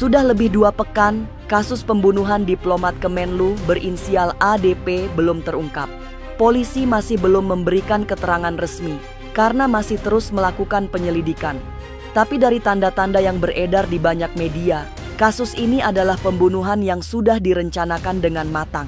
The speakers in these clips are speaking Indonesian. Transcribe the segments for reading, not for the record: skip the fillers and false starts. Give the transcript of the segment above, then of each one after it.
Sudah lebih 2 pekan, kasus pembunuhan diplomat Kemenlu berinisial ADP belum terungkap. Polisi masih belum memberikan keterangan resmi karena masih terus melakukan penyelidikan. Tapi dari tanda-tanda yang beredar di banyak media, kasus ini adalah pembunuhan yang sudah direncanakan dengan matang.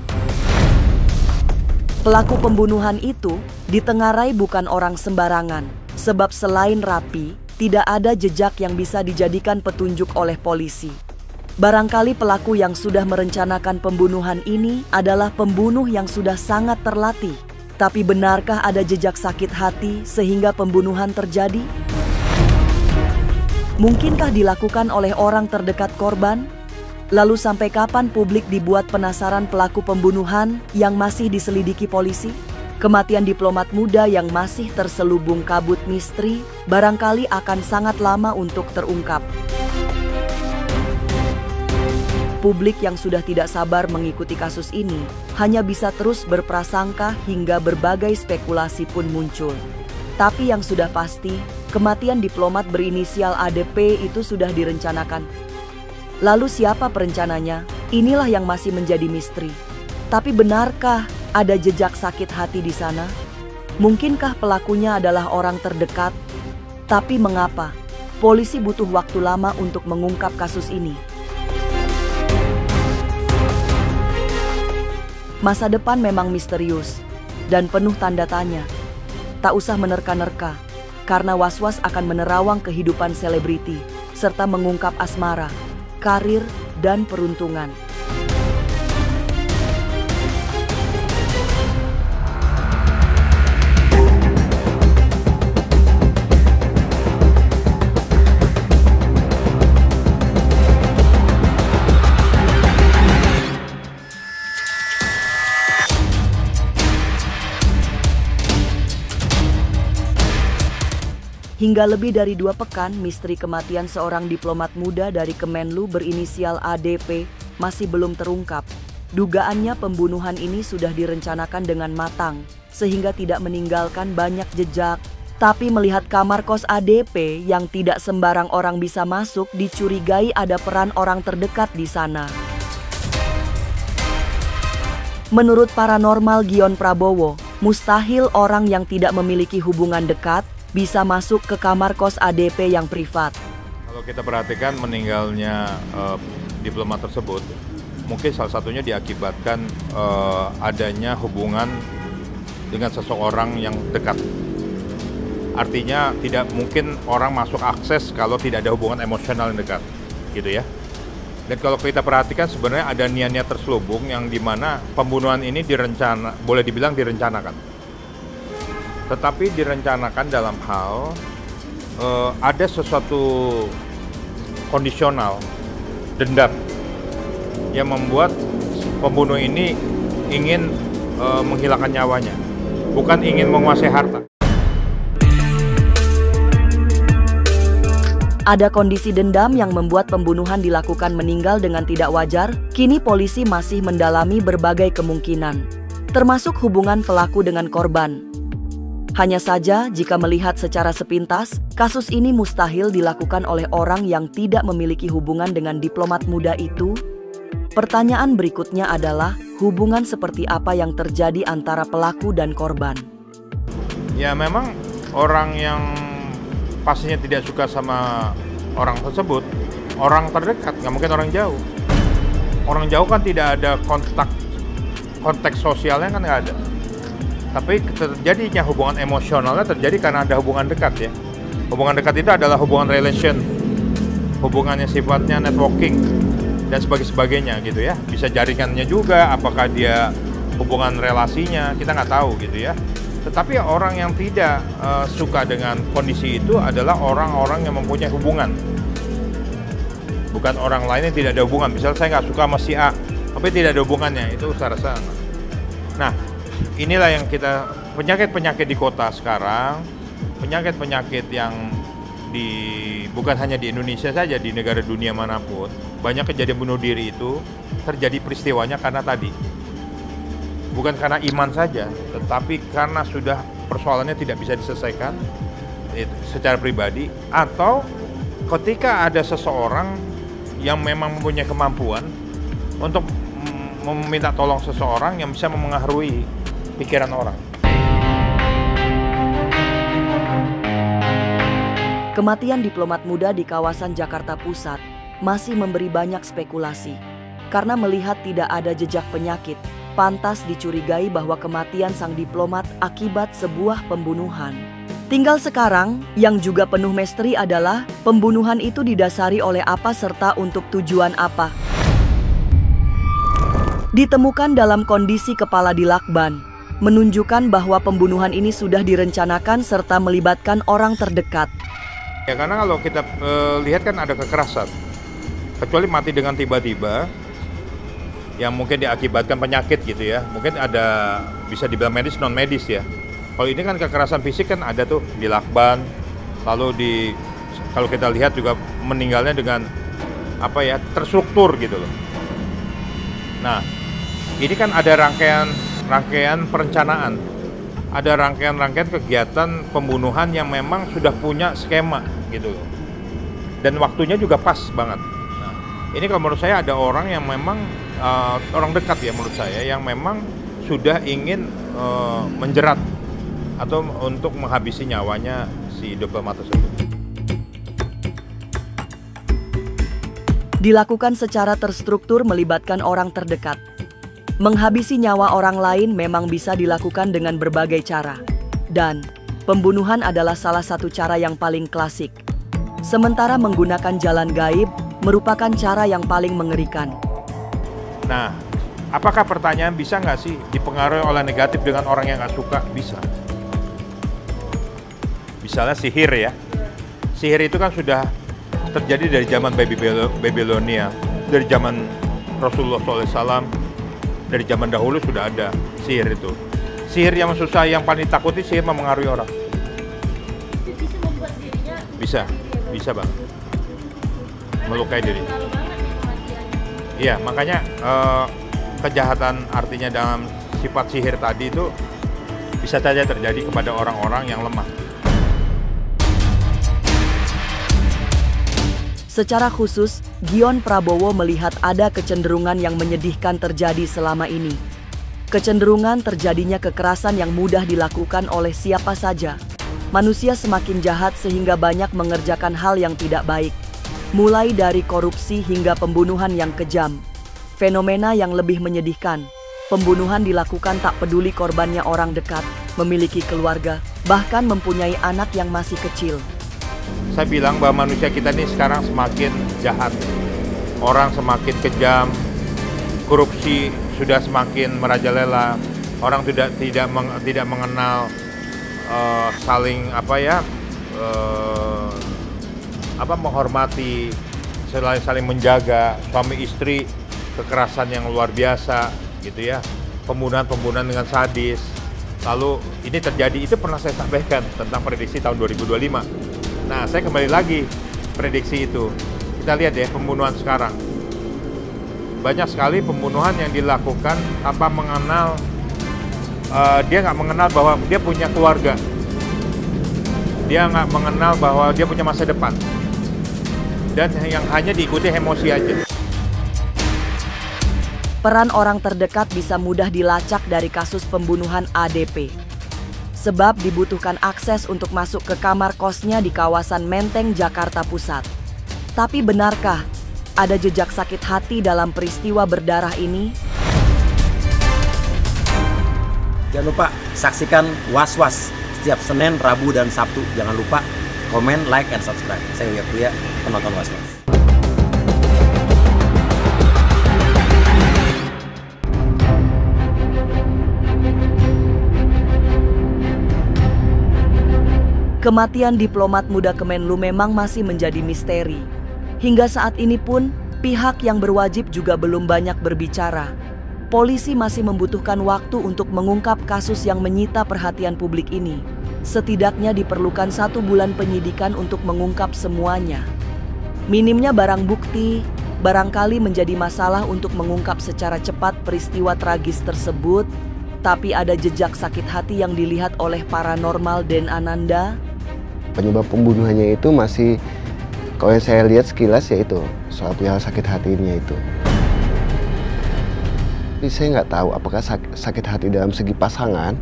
Pelaku pembunuhan itu ditengarai bukan orang sembarangan, sebab selain rapi, tidak ada jejak yang bisa dijadikan petunjuk oleh polisi. Barangkali pelaku yang sudah merencanakan pembunuhan ini adalah pembunuh yang sudah sangat terlatih. Tapi benarkah ada jejak sakit hati sehingga pembunuhan terjadi? Mungkinkah dilakukan oleh orang terdekat korban? Lalu sampai kapan publik dibuat penasaran pelaku pembunuhan yang masih diselidiki polisi? Kematian diplomat muda yang masih terselubung kabut misteri barangkali akan sangat lama untuk terungkap. Publik yang sudah tidak sabar mengikuti kasus ini hanya bisa terus berprasangka hingga berbagai spekulasi pun muncul. Tapi yang sudah pasti, kematian diplomat berinisial ADP itu sudah direncanakan. Lalu siapa perencananya? Inilah yang masih menjadi misteri. Tapi benarkah ada jejak sakit hati di sana? Mungkinkah pelakunya adalah orang terdekat? Tapi mengapa polisi butuh waktu lama untuk mengungkap kasus ini? Masa depan memang misterius dan penuh tanda tanya. Tak usah menerka-nerka, karena was-was akan menerawang kehidupan selebriti, serta mengungkap asmara, karir, dan peruntungan. Hingga lebih dari 2 pekan, misteri kematian seorang diplomat muda dari Kemenlu berinisial ADP masih belum terungkap. Dugaannya pembunuhan ini sudah direncanakan dengan matang, sehingga tidak meninggalkan banyak jejak. Tapi melihat kamar kos ADP yang tidak sembarang orang bisa masuk, dicurigai ada peran orang terdekat di sana. Menurut paranormal Gion Prabowo, mustahil orang yang tidak memiliki hubungan dekat bisa masuk ke kamar kos ADP yang privat. Kalau kita perhatikan meninggalnya diplomat tersebut, mungkin salah satunya diakibatkan adanya hubungan dengan seseorang yang dekat. Artinya tidak mungkin orang masuk akses kalau tidak ada hubungan emosional yang dekat, gitu ya. Dan kalau kita perhatikan sebenarnya ada niat-niat terselubung yang dimana pembunuhan ini boleh dibilang direncanakan. Tetapi direncanakan dalam hal ada sesuatu kondisional, dendam, yang membuat pembunuh ini ingin menghilangkan nyawanya, bukan ingin menguasai harta. Ada kondisi dendam yang membuat pembunuhan dilakukan meninggal dengan tidak wajar. Kini polisi masih mendalami berbagai kemungkinan, termasuk hubungan pelaku dengan korban. Hanya saja, jika melihat secara sepintas, kasus ini mustahil dilakukan oleh orang yang tidak memiliki hubungan dengan diplomat muda itu. Pertanyaan berikutnya adalah, hubungan seperti apa yang terjadi antara pelaku dan korban? Ya memang orang yang pastinya tidak suka sama orang tersebut, orang terdekat, nggak mungkin orang jauh. Orang jauh kan tidak ada konteks sosialnya kan nggak ada. Tapi terjadinya hubungan emosionalnya terjadi karena ada hubungan dekat ya. Hubungan dekat itu adalah hubungan relation, hubungannya sifatnya networking dan sebagainya gitu ya. Bisa jaringannya juga, apakah dia hubungan relasinya, kita nggak tahu gitu ya. Tetapi orang yang tidak suka dengan kondisi itu adalah orang-orang yang mempunyai hubungan. Bukan orang lain yang tidak ada hubungan. Misal saya nggak suka sama si A, tapi tidak ada hubungannya, itu saya rasa. Nah, inilah yang kita, penyakit-penyakit di kota sekarang, penyakit-penyakit yang bukan hanya di Indonesia saja, di negara dunia manapun, banyak kejadian bunuh diri itu terjadi peristiwanya karena tadi. Bukan karena iman saja, tetapi karena sudah persoalannya tidak bisa diselesaikan secara pribadi, atau ketika ada seseorang yang memang mempunyai kemampuan untuk meminta tolong seseorang yang bisa memengaruhi pikiran orang. Kematian diplomat muda di kawasan Jakarta Pusat masih memberi banyak spekulasi. Karena melihat tidak ada jejak penyakit, pantas dicurigai bahwa kematian sang diplomat akibat sebuah pembunuhan. Tinggal sekarang, yang juga penuh misteri adalah pembunuhan itu didasari oleh apa serta untuk tujuan apa. Ditemukan dalam kondisi kepala dilakban, menunjukkan bahwa pembunuhan ini sudah direncanakan serta melibatkan orang terdekat. Ya, karena kalau kita lihat kan ada kekerasan, kecuali mati dengan tiba-tiba, yang mungkin diakibatkan penyakit gitu ya, mungkin ada bisa dibilang medis non medis ya. Kalau ini kan kekerasan fisik kan ada tuh di lakban, lalu kalau kita lihat juga meninggalnya dengan apa ya, terstruktur gitu loh. Nah, ini kan ada rangkaian perencanaan, ada rangkaian kegiatan pembunuhan yang memang sudah punya skema gitu loh. Dan waktunya juga pas banget. Nah, ini kalau menurut saya ada orang yang memang orang dekat ya menurut saya yang memang sudah ingin menjerat atau untuk menghabisi nyawanya si diplomat tersebut. Dilakukan secara terstruktur melibatkan orang terdekat. Menghabisi nyawa orang lain memang bisa dilakukan dengan berbagai cara. Dan pembunuhan adalah salah satu cara yang paling klasik. Sementara menggunakan jalan gaib merupakan cara yang paling mengerikan. Nah, apakah pertanyaan bisa nggak sih dipengaruhi oleh negatif dengan orang yang nggak suka? Bisa. Misalnya sihir ya. Sihir itu kan sudah terjadi dari zaman Babilonia, dari zaman Rasulullah SAW, dari zaman dahulu sudah ada sihir itu. Sihir yang susah, yang paling takuti sihir memengaruhi orang. Bisa membuat dirinya bisa banget. Melukai diri. Iya, makanya kejahatan artinya dalam sifat sihir tadi itu bisa saja terjadi kepada orang-orang yang lemah. Secara khusus, Gion Prabowo melihat ada kecenderungan yang menyedihkan terjadi selama ini. Kecenderungan terjadinya kekerasan yang mudah dilakukan oleh siapa saja. Manusia semakin jahat sehingga banyak mengerjakan hal yang tidak baik. Mulai dari korupsi hingga pembunuhan yang kejam. Fenomena yang lebih menyedihkan, pembunuhan dilakukan tak peduli korbannya orang dekat, memiliki keluarga, bahkan mempunyai anak yang masih kecil. Saya bilang bahwa manusia kita ini sekarang semakin jahat, orang semakin kejam, korupsi sudah semakin merajalela, orang tidak mengenal saling menghormati, saling menjaga, suami istri kekerasan yang luar biasa gitu ya, pembunuhan dengan sadis. Lalu ini terjadi, itu pernah saya sampaikan tentang prediksi tahun 2025. Nah, saya kembali lagi prediksi itu. Kita lihat ya pembunuhan sekarang. Banyak sekali pembunuhan yang dilakukan tanpa mengenal, dia nggak mengenal bahwa dia punya keluarga. Dia nggak mengenal bahwa dia punya masa depan. Dan yang hanya diikuti emosi aja. Peran orang terdekat bisa mudah dilacak dari kasus pembunuhan ADP. Sebab dibutuhkan akses untuk masuk ke kamar kosnya di kawasan Menteng, Jakarta Pusat. Tapi benarkah ada jejak sakit hati dalam peristiwa berdarah ini? Jangan lupa saksikan Was-Was setiap Senin, Rabu, dan Sabtu. Jangan lupa komen, like, and subscribe. Saya Uya Kuya, penonton Was-Was. Kematian diplomat muda Kemenlu memang masih menjadi misteri. Hingga saat ini pun, pihak yang berwajib juga belum banyak berbicara. Polisi masih membutuhkan waktu untuk mengungkap kasus yang menyita perhatian publik ini. Setidaknya diperlukan 1 bulan penyidikan untuk mengungkap semuanya. Minimnya barang bukti barangkali menjadi masalah untuk mengungkap secara cepat peristiwa tragis tersebut, tapi ada jejak sakit hati yang dilihat oleh paranormal Den Ananda. Penyebab pembunuhannya itu masih Kalau yang saya lihat sekilas ya itu soal perihal sakit hatinya itu. Tapi saya nggak tahu apakah sakit hati dalam segi pasangan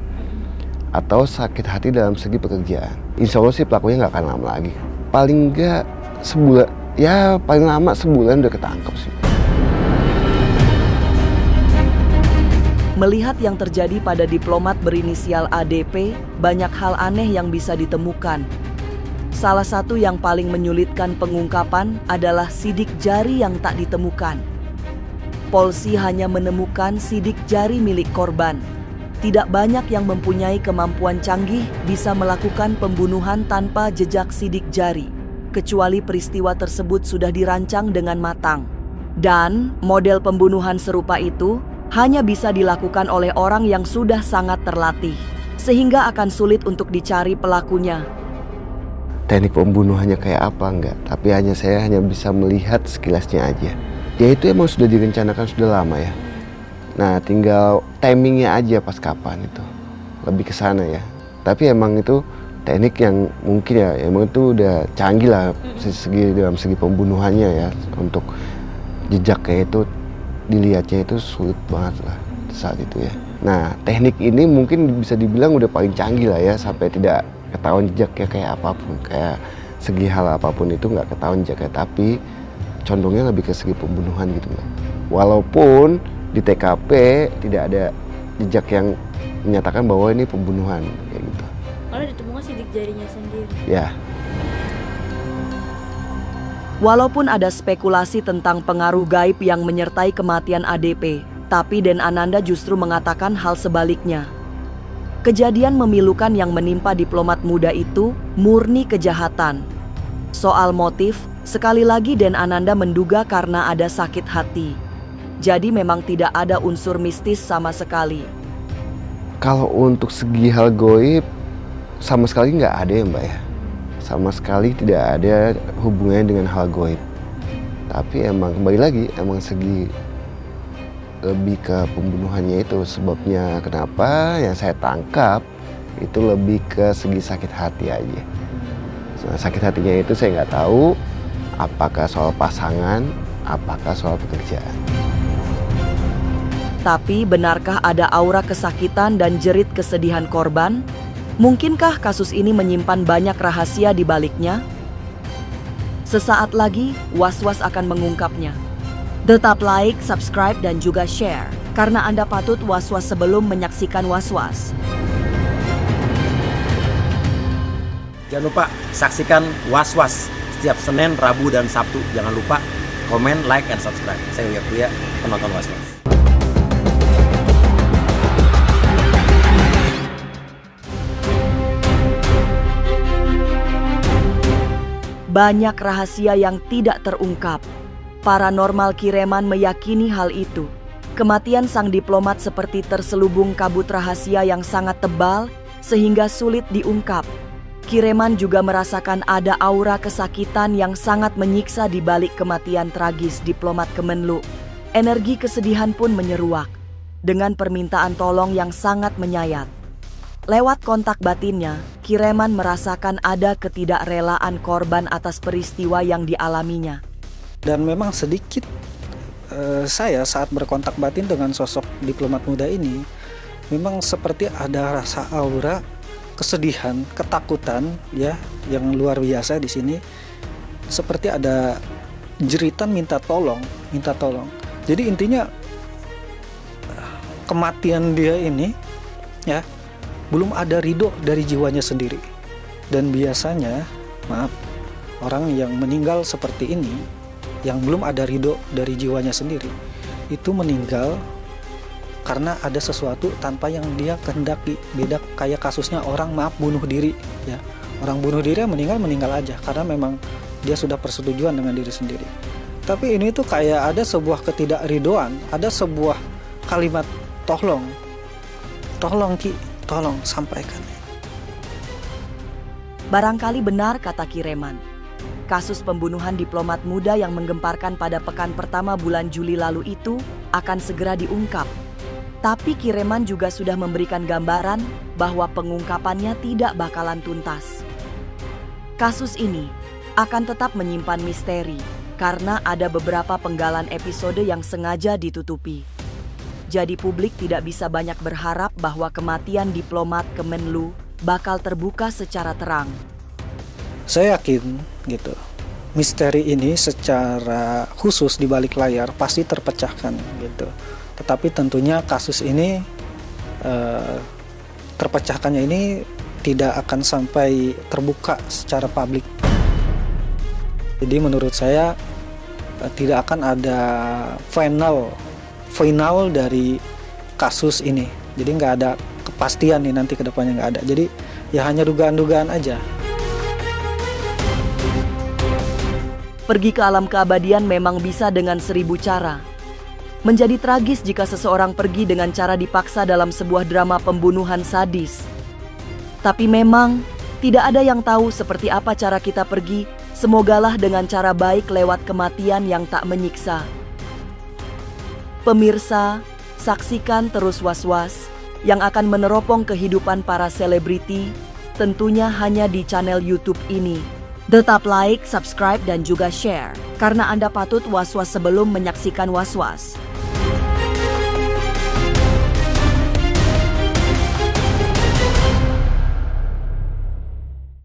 atau sakit hati dalam segi pekerjaan. Insya Allah sih pelakunya nggak akan lama lagi. Paling nggak sebulan, ya paling lama sebulan udah ketangkep sih. Melihat yang terjadi pada diplomat berinisial ADP, banyak hal aneh yang bisa ditemukan. Salah satu yang paling menyulitkan pengungkapan adalah sidik jari yang tak ditemukan. Polisi hanya menemukan sidik jari milik korban. Tidak banyak yang mempunyai kemampuan canggih bisa melakukan pembunuhan tanpa jejak sidik jari, kecuali peristiwa tersebut sudah dirancang dengan matang. Dan model pembunuhan serupa itu hanya bisa dilakukan oleh orang yang sudah sangat terlatih, sehingga akan sulit untuk dicari pelakunya. Teknik pembunuhannya kayak apa enggak, tapi saya hanya bisa melihat sekilasnya aja. Ya itu emang sudah direncanakan sudah lama ya. Nah tinggal timingnya aja pas kapan itu, lebih ke sana ya. Tapi emang itu teknik yang mungkin ya, emang itu udah canggih lah dalam segi pembunuhannya ya. Untuk jejaknya itu dilihatnya itu sulit banget lah saat itu ya. Nah teknik ini mungkin bisa dibilang udah paling canggih lah ya, sampai tidak ketahuan jejaknya kayak apapun, kayak segi hal apapun itu nggak ketahuan jejaknya, tapi condongnya lebih ke segi pembunuhan gitu Mbak. Walaupun di TKP tidak ada jejak yang menyatakan bahwa ini pembunuhan kayak gitu. Malah ditemukan sidik jarinya sendiri. Ya. Walaupun ada spekulasi tentang pengaruh gaib yang menyertai kematian ADP, tapi Den Ananda justru mengatakan hal sebaliknya. Kejadian memilukan yang menimpa diplomat muda itu murni kejahatan. Soal motif, sekali lagi Den Ananda menduga karena ada sakit hati. Jadi memang tidak ada unsur mistis sama sekali. Kalau untuk segi hal goib, sama sekali nggak ada ya Mbak ya. Sama sekali tidak ada hubungannya dengan hal goib. Tapi emang kembali lagi, emang segi lebih ke pembunuhannya itu sebabnya kenapa yang saya tangkap itu lebih ke segi sakit hati aja. Sakit hatinya itu saya nggak tahu apakah soal pasangan, apakah soal pekerjaan. Tapi benarkah ada aura kesakitan dan jerit kesedihan korban? Mungkinkah kasus ini menyimpan banyak rahasia di baliknya? Sesaat lagi, Was-Was akan mengungkapnya. Tetap like, subscribe, dan juga share, karena Anda patut was-was sebelum menyaksikan Was-Was. Jangan lupa saksikan Was-Was setiap Senin, Rabu, dan Sabtu. Jangan lupa komen, like, and subscribe. Saya Uya Kuya, penonton Was-Was. Banyak rahasia yang tidak terungkap. Paranormal Kireman meyakini hal itu. Kematian sang diplomat seperti terselubung kabut rahasia yang sangat tebal sehingga sulit diungkap. Kireman juga merasakan ada aura kesakitan yang sangat menyiksa di balik kematian tragis diplomat Kemenlu. Energi kesedihan pun menyeruak dengan permintaan tolong yang sangat menyayat. Lewat kontak batinnya, Kireman merasakan ada ketidakrelaan korban atas peristiwa yang dialaminya. Dan memang sedikit saya saat berkontak batin dengan sosok diplomat muda ini, memang seperti ada rasa aura kesedihan, ketakutan ya yang luar biasa di sini. Seperti ada jeritan minta tolong. Jadi intinya kematian dia ini ya belum ada ridho dari jiwanya sendiri. Dan biasanya, maaf, orang yang meninggal seperti ini yang belum ada ridho dari jiwanya sendiri itu meninggal karena ada sesuatu tanpa yang dia kehendaki. Beda kayak kasusnya orang bunuh diri ya. Orang bunuh diri meninggal aja karena memang dia sudah persetujuan dengan diri sendiri. Tapi ini tuh kayak ada sebuah ketidakridoan, ada sebuah kalimat tolong Ki, tolong sampaikan. Barangkali benar kata Kireman. Kasus pembunuhan diplomat muda yang menggemparkan pada pekan pertama bulan Juli lalu itu akan segera diungkap. Tapi Kireman juga sudah memberikan gambaran bahwa pengungkapannya tidak bakalan tuntas. Kasus ini akan tetap menyimpan misteri karena ada beberapa penggalan episode yang sengaja ditutupi. Jadi publik tidak bisa banyak berharap bahwa kematian diplomat Kemenlu bakal terbuka secara terang. Saya yakin gitu, misteri ini secara khusus di balik layar pasti terpecahkan gitu. Tetapi tentunya kasus ini terpecahkannya ini tidak akan sampai terbuka secara publik. Jadi menurut saya tidak akan ada final dari kasus ini. Jadi nggak ada kepastian nih nanti ke depannya, nggak ada. Jadi ya hanya dugaan-dugaan aja. Pergi ke alam keabadian memang bisa dengan 1000 cara. Menjadi tragis jika seseorang pergi dengan cara dipaksa dalam sebuah drama pembunuhan sadis. Tapi memang tidak ada yang tahu seperti apa cara kita pergi, semogalah dengan cara baik lewat kematian yang tak menyiksa. Pemirsa, saksikan terus Was-Was yang akan meneropong kehidupan para selebriti, tentunya hanya di channel YouTube ini. Tetap like, subscribe, dan juga share, karena Anda patut was-was sebelum menyaksikan Was-Was.